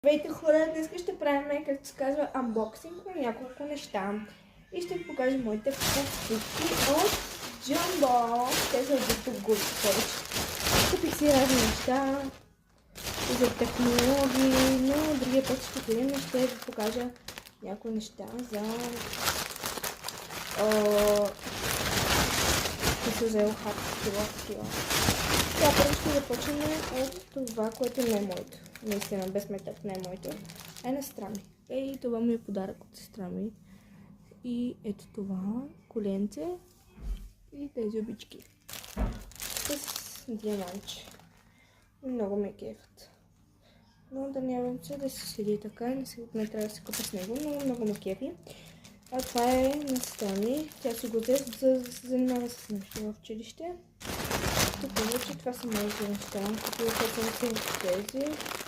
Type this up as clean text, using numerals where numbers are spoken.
Здравейте хора, днес ще правим, както се казва, анбоксинг на няколко неща. И ще ви покажа моите покупки от Jumbo. Те са от Google повече. Купих си разни неща за технологии, но другия път ще видим и ще ви покажа някои неща за които взел хапки. Сега първо ще започнем от това, което не е моето. Наистина, без метък не е моето. Е на сестра ми. И това ми е подарък от сестра ми. И ето това коленце и тези обички с диамантче. Много ме кефят. Но да нямам се да се седи така и не трябва да се купа с него, но много ме кефи. А това е на сестра ми. Тя си го взе, за да се занимава с нещо в училище. Тук вече това са моите неща, които съм тези.